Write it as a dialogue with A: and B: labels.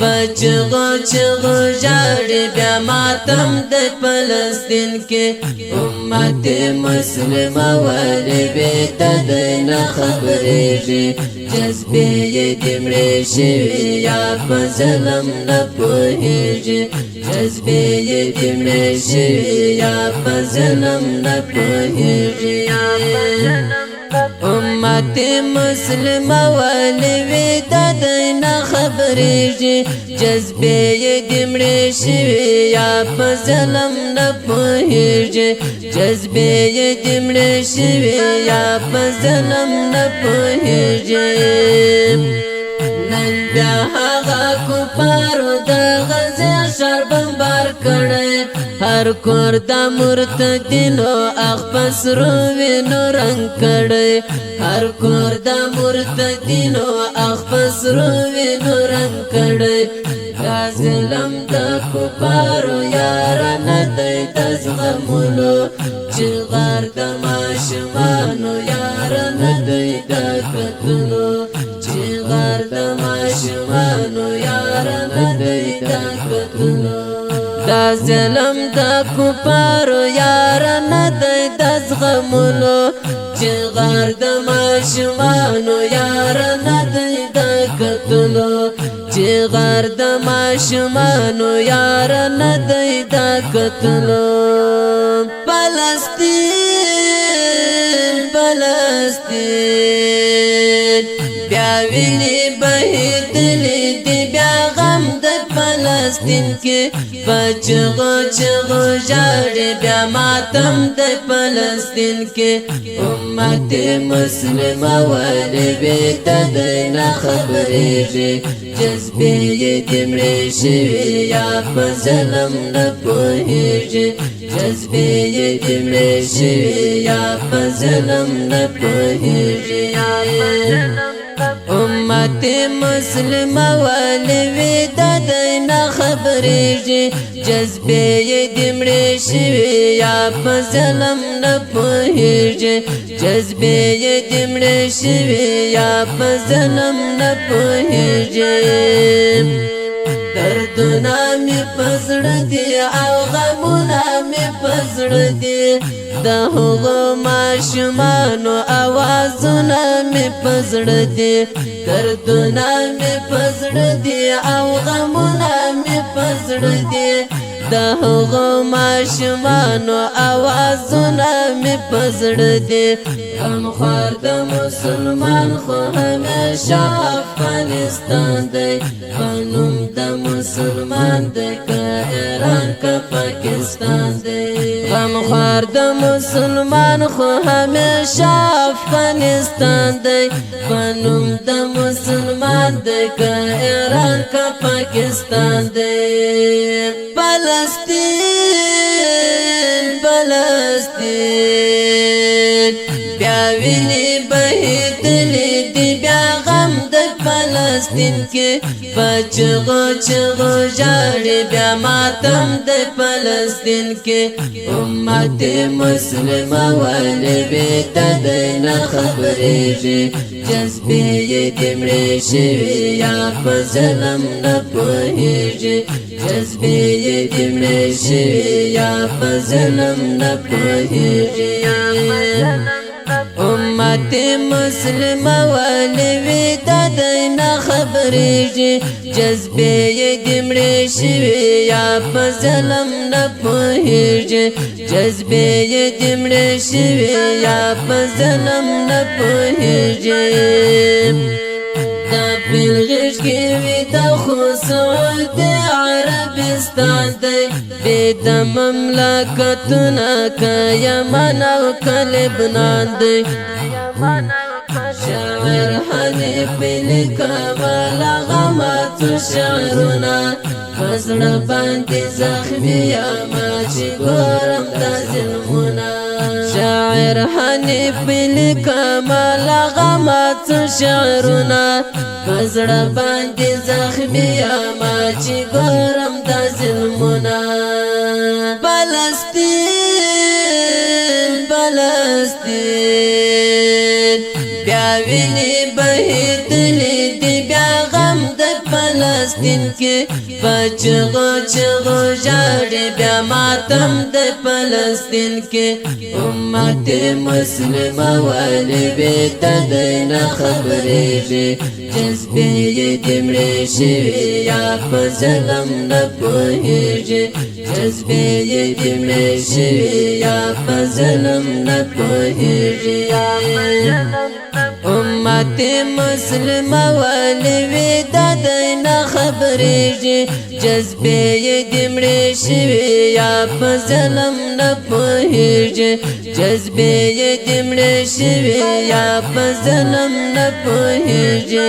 A: بچغو چغو جاڑی بیا ماتم د فلسطین کې امت مسلمه ولی بیتا دینا خبریږي جذبې یې دمړې شوي یا په ظلم نه پوهېږي جذبې یې دمړې شوي یا په ظلم نه پوهېږي امت مسلمه ولی بیتا دینا خبریږي جذبې یې دمړې شوي یا په ظلم نه پوهېږي جذبې یې دمړې شوي یا په ظلم نه پوهېږي نن بیا هغه کفارو د غزې ښار بمبار کړی هر کور د مرتدینو اخ په سرو وینو رنګ کړی هر کور د مرتدینو اخ په سرو وینو رنګ کړی دا ظلم د کفارو یاره نه دی د زغملو چغار د ماشومانو یاره نه دی د کتلو چغار د ماشومانو یاره نه دی د کتلو دا ظلم د کفارو یاره نه دی د زغملو چغار د ماشومانو یاره نه دی د کتلو چغار د ماشومانو یاره نه دی د کتلو فلسطین فلسطین بیا ویني بهېدلې دي بیا غم د فلسطین کې بچغو چغو جاړي بیا ماتم د فلسطین کې امت مسلمه ولی بیتا دینا خبریږي جذبې یې دمړې شوي یا په ظلم نه پوهېږي جذبې یې دمړې شوي یا په ظلم نه پوهېږي امت مسلمه ولی بیتا دینا خبریږي جذبې یې دمړې شوي یا په ظلم نه پوهېږي جذبې یې دمړې شوي یا په ظلم نه پوهېږي دردونه مې په زړه دي او غمونه مې په زړه دي د هغو ماشومانو اوازونه مې په زړه دي دردونه مې په زړه دي او غمونه مې په زړه دي د هغو ماشومانو اوازونه مې په زړه دي غمخوار د مسلمان خو همیشه افغانستان دی په نوم د مسلمان دی که ایران که پاکستان دی غمخوار د مسلمان خو همیشه افغانستان دی په نوم د مسلمان دی که ایران که پاکستان دی فلسطین فلسطین بیا ویني بهېدلې دي بیا غم د فلسطین کې بچغو چغو جاړي بیا ماتم د فلسطین کې امت مسلمه ولی بیتا دینا خبریږي جذبې یې دمړې شوي یا په ظلم نه پوهېږي جذبې یې دمړې شوي یا په ظلم نه پوهېږي امت مسلمه ولی بیتا دینا خبریږي جذبې یې دمړې شوي یا په ظلم نه پوهېږي جذبې یې دمړې شوي یا په ظلم نه پوهېږي دا پیلغش کې وي د خو سعودي عربستان دی بې د مملکتونه که یمن او که لبنان دی شاعر حنیف لیکما لغماتو شعرونه په زړه باندې زخمي یمه چې ګورم دا ظلمونه شاعر حنیف لیکما لغماتو شعرونه په زړه باندې زخمي یمه چې ګورم دا ظلمونه فلسطین فلسطین بیا ویني بهېدلې دي بیا غم د فلسطین فلسطین کې بچغو چغو جاړي بیا ماتم د فلسطین کې امت مسلمه ولې بېته دی نه خبرېږي جذبې یې د مړې شوي یا په ظلم نه پوهېږي جذبې یې د مړې شوي یا په ظلم نه پوهېږي امت مسلمه ولې وېده دی نه خبرېږي جذبې یې د مړې شوي یا په ظلم نه پوهېږي جذبې یې د مړې شوي یا په ظلم نه پوهېږي